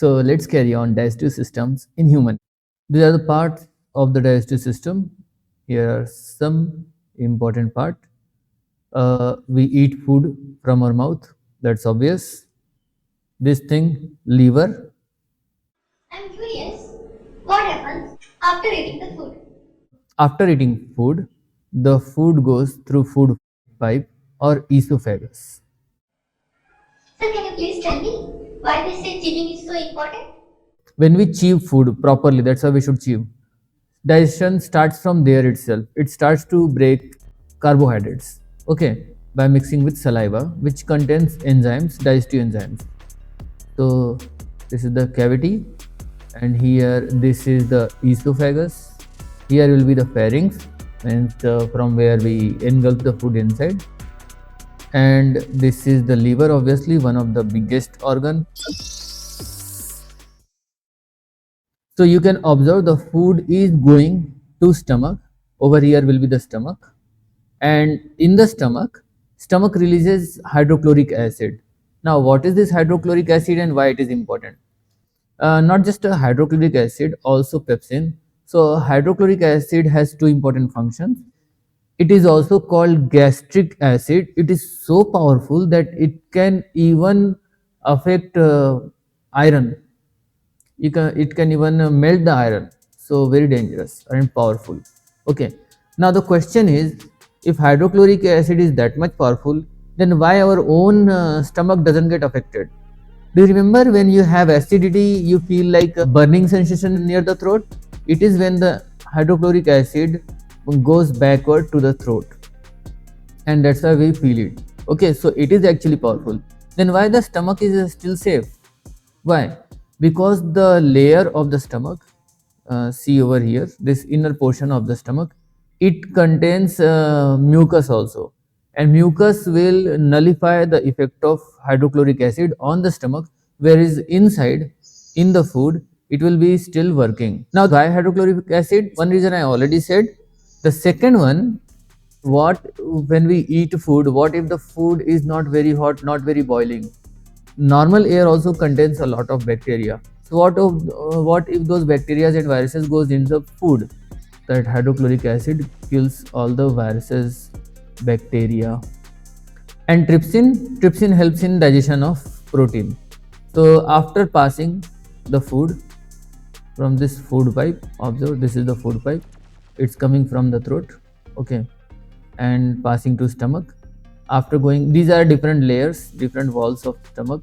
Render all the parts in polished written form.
So let's carry on digestive systems in human. These are the parts of the digestive system. Here are some important part. We eat food from our mouth. That's obvious. This thing, liver. I'm curious, what happens after eating the food? After eating food, the food goes through food pipe or esophagus. Sir, can you please tell me why they say chewing is so important? When we chew food properly, that's how we should chew. Digestion starts from there itself. It starts to break carbohydrates, okay, by mixing with saliva, which contains enzymes, digestive enzymes. So this is the cavity, and here this is the esophagus. Here will be the pharynx, means from where we engulf the food inside. And this is the liver, obviously one of the biggest organ. So you can observe the food is going to stomach. Over here will be the stomach, and in the stomach releases hydrochloric acid. Now what is this hydrochloric acid and why it is important? Not just a hydrochloric acid, also pepsin. So hydrochloric acid has two important functions. It is also called gastric acid. It is so powerful that it can even affect iron. It can even melt the iron. So very dangerous and powerful. Okay. Now the question is, if hydrochloric acid is that much powerful, then why our own stomach doesn't get affected? Do you remember when you have acidity, you feel like a burning sensation near the throat? It is when the hydrochloric acid goes backward to the throat, and that's why we feel it. Okay, so it is actually powerful. Then why the stomach is still safe? Why? Because the layer of the stomach, see over here, this inner portion of the stomach, it contains mucus also, and mucus will nullify the effect of hydrochloric acid on the stomach, whereas inside in the food it will be still working. Now why hydrochloric acid? One reason I already said. The second one, what when we eat food, what if the food is not very hot, not very boiling? Normal air also contains a lot of bacteria. So what if those bacteria and viruses goes in the food? That hydrochloric acid kills all the viruses, bacteria. And trypsin helps in digestion of protein. So after passing the food from this food pipe, observe this is the food pipe, it's coming from the throat, okay, and passing to stomach. After going, these are different layers, different walls of stomach,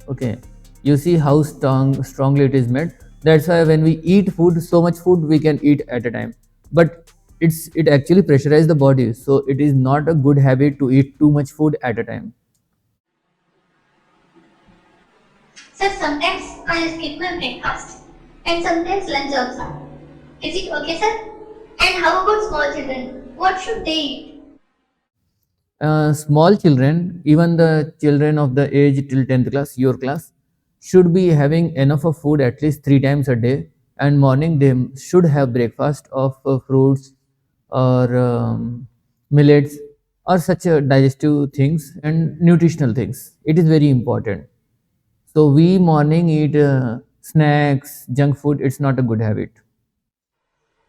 okay. You see how strongly it is made. That's why when we eat food, so much food we can eat at a time, but it actually pressurizes the body, so it is not a good habit to eat too much food at a time. Sir, sometimes I skip my breakfast and sometimes lunch also. Is it okay, sir? And how about small children? What should they eat? Small children, even the children of the age till 10th class, your class, should be having enough of food at least 3 times a day, and morning they should have breakfast of fruits or millets or such digestive things and nutritional things. It is very important. So we morning eat snacks, junk food, it's not a good habit.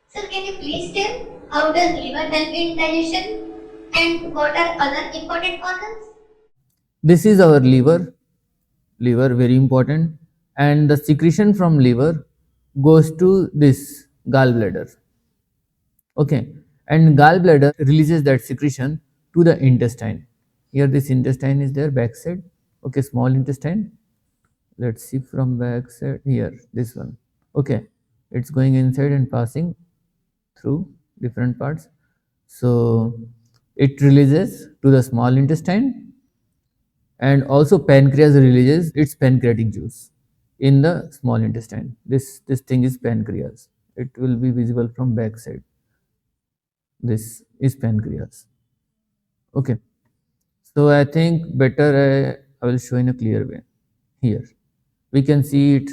Sir, can you please tell how does liver help in digestion and what are other important organs? This is our liver, very important, and the secretion from liver goes to this gallbladder, okay, and gallbladder releases that secretion to the intestine. Here this intestine is there, backside, okay, small intestine. Let's see from backside, here this one, okay, it's going inside and passing through different parts. So it releases to the small intestine, and also pancreas releases its pancreatic juice in the small intestine. This thing is pancreas. It will be visible from backside. This is pancreas. Okay. So I think better I will show in a clear way. Here we can see it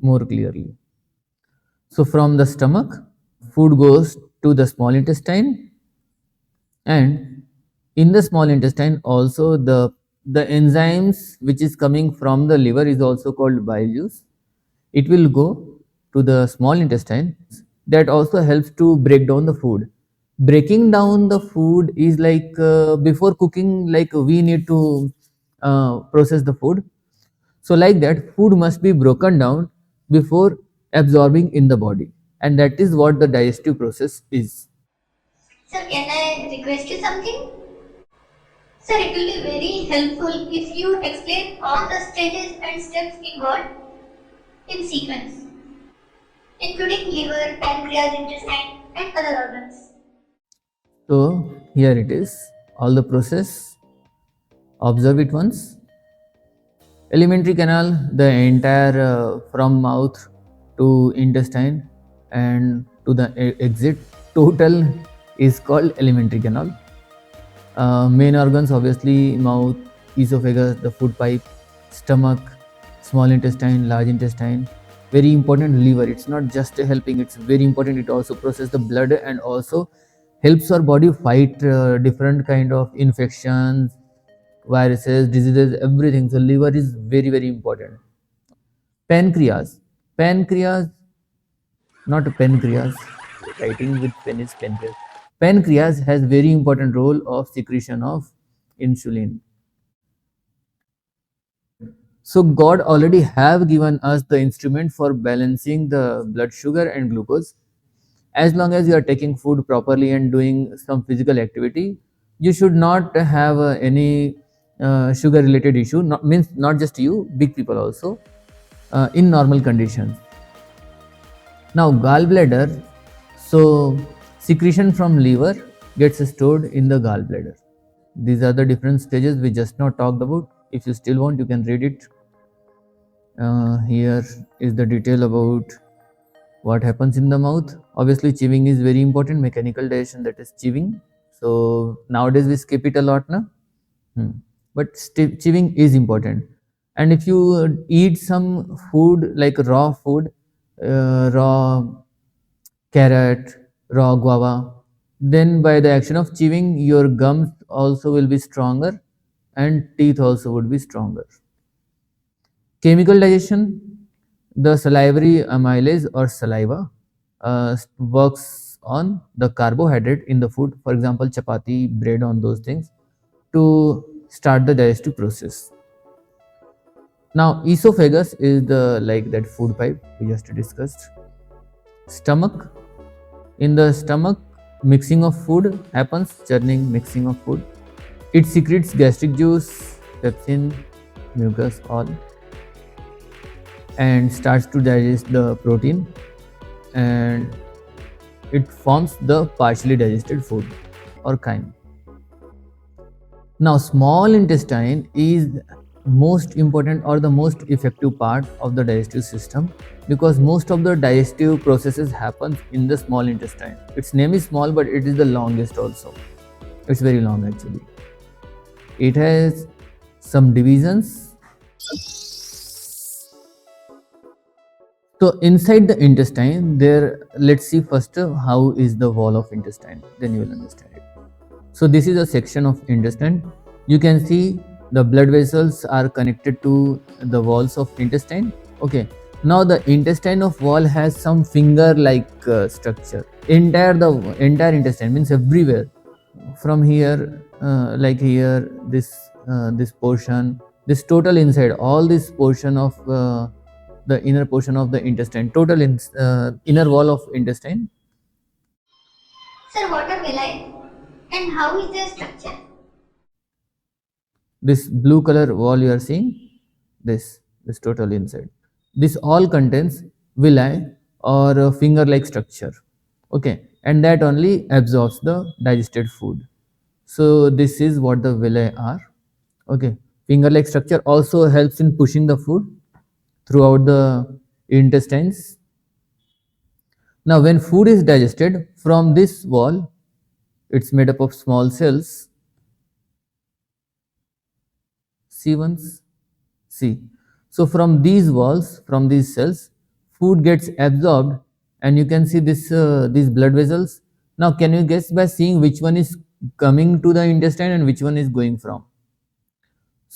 more clearly. So from the stomach, food goes to the small intestine, and in the small intestine also the the enzymes which is coming from the liver is also called bile juice. It will go to the small intestine. That also helps to break down the food. Breaking down the food is like before cooking, like we need to process the food. So like that, food must be broken down before absorbing in the body, and that is what the digestive process is. Sir, can I request you something? Sir, it will be very helpful if you explain all the stages and steps involved in sequence, including liver, pancreas, intestine, and other organs. So here it is, all the process. Observe it once. Alimentary canal, the entire from mouth to intestine and to the exit, total is called alimentary canal. Main organs obviously mouth, esophagus, the food pipe, stomach, small intestine, large intestine. Very important, liver. It's not just helping; it's very important. It also processes the blood and also helps our body fight different kind of infections, viruses, diseases, everything. So liver is very very important. Pancreas, pancreas, not pancreas. Writing with pen is pancreas. Pancreas has very important role of secretion of insulin. So God already have given us the instrument for balancing the blood sugar and glucose. As long as you are taking food properly and doing some physical activity, you should not have any sugar related issue. Not, means not just you, big people also, in normal conditions. Now gallbladder, so secretion from liver gets stored in the gallbladder. These are the different stages we just now talked about. If you still want, you can read it. Here is the detail about what happens in the mouth. Obviously chewing is very important, mechanical digestion, that is chewing. So nowadays we skip it a lot now. But chewing is important. And if you eat some food like raw food, raw carrot, raw guava, then by the action of chewing, your gums also will be stronger and teeth also would be stronger. Chemical digestion, the salivary amylase or saliva works on the carbohydrate in the food, for example, chapati, bread, on those things, to start the digestive process. Now, esophagus is the like that food pipe we just discussed. Stomach, in the stomach, mixing of food happens, churning, mixing of food. It secretes gastric juice, pepsin, mucus, all, and starts to digest the protein, and it forms the partially digested food or chyme. Now, small intestine is most important or the most effective part of the digestive system, because most of the digestive processes happen in the small intestine. Its name is small, but it is the longest also. It's very long actually. It has some divisions. So inside the intestine, there, let's see first how is the wall of intestine, then you will understand it. So this is a section of intestine. You can see the blood vessels are connected to the walls of intestine. Okay. Now the intestine of wall has some finger-like structure. The entire intestine means everywhere. From here, like here, this portion, this total inside, all this portion of the inner portion of the intestine, total inner wall of intestine. Sir, what are villi and how is their structure? This blue color wall you are seeing, this total inside, this all contains villi or a finger like structure. Okay, and that only absorbs the digested food. So this is what the villi are. Okay, finger like structure also helps in pushing the food throughout the intestines. Now when food is digested from this wall, it's made up of small cells. See once, see. So from these walls, from these cells, food gets absorbed, and you can see these blood vessels. Now can you guess by seeing which one is coming to the intestine and which one is going from?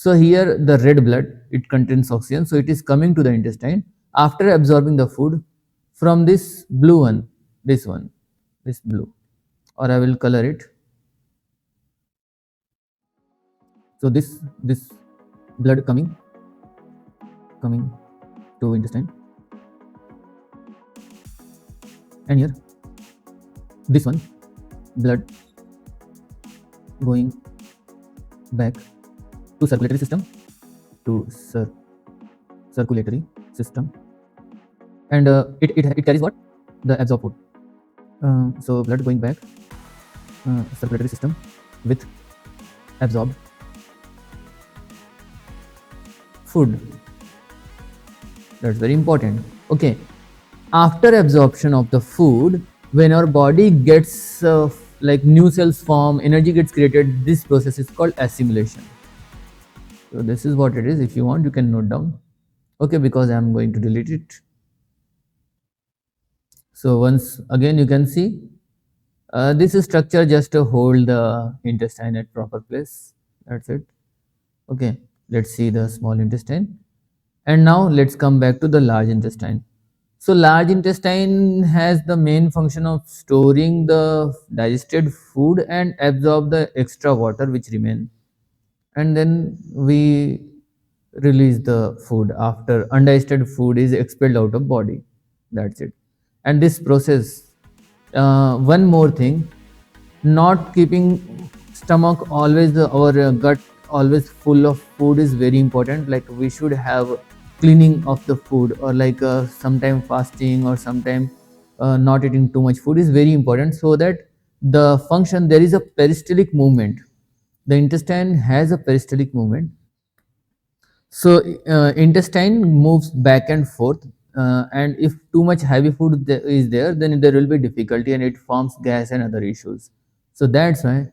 So here the red blood, it contains oxygen, so it is coming to the intestine after absorbing the food from this blue one, this blue, or I will color it. So this blood coming to intestine, and here this one blood going back to circulatory system, to circulatory system, and it carries what? The absorbed food. So blood going back circulatory system with absorbed food. That's very important. Okay, after absorption of the food, when our body gets like new cells form, energy gets created, this process is called assimilation. So this is what it is. If you want, you can note down. Okay, because I am going to delete it. So once again you can see this is structure just to hold the intestine at proper place. That's it. Okay, let's see the small intestine. And now let's come back to the large intestine. So large intestine has the main function of storing the digested food and absorb the extra water which remain. And then we release the food after undigested food is expelled out of body. That's it. And this process, one more thing, not keeping stomach always our gut always full of food is very important. Like we should have cleaning of the food, or like sometime fasting, or sometime not eating too much food is very important, so that the function, there is a peristaltic movement. The intestine has a peristaltic movement. So intestine moves back and forth, and if too much heavy food is there, then there will be difficulty and it forms gas and other issues. So that's why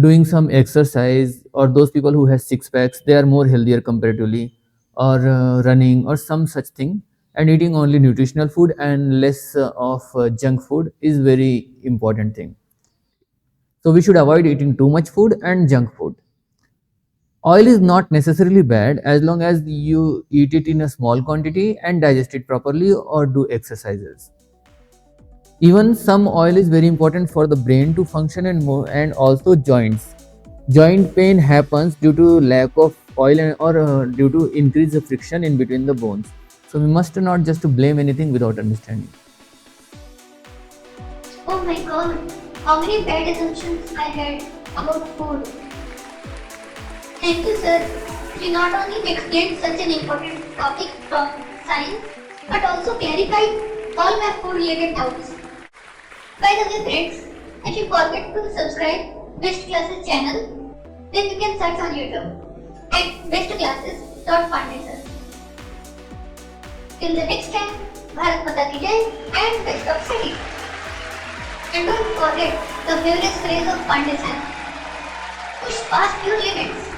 doing some exercise, or those people who has six packs, they are more healthier comparatively, or running or some such thing, and eating only nutritional food and less of junk food is very important thing. So we should avoid eating too much food and junk food. Oil is not necessarily bad as long as you eat it in a small quantity and digest it properly or do exercises. Even some oil is very important for the brain to function and move, and also joints. Joint pain happens due to lack of oil or due to increased friction in between the bones. So we must not just to blame anything without understanding. Oh my god, how many bad assumptions I had about food. Thank you, sir. You not only explained such an important topic from science, but also clarified all my food related doubts. By the way, friends, if you forget to subscribe Best Classes channel, then you can search on YouTube at bestclasses.pandeysir. Till the next time, Bharat Mata Ki Jai and best of study. And don't forget the favorite phrase of Pandeysir: push past your limits.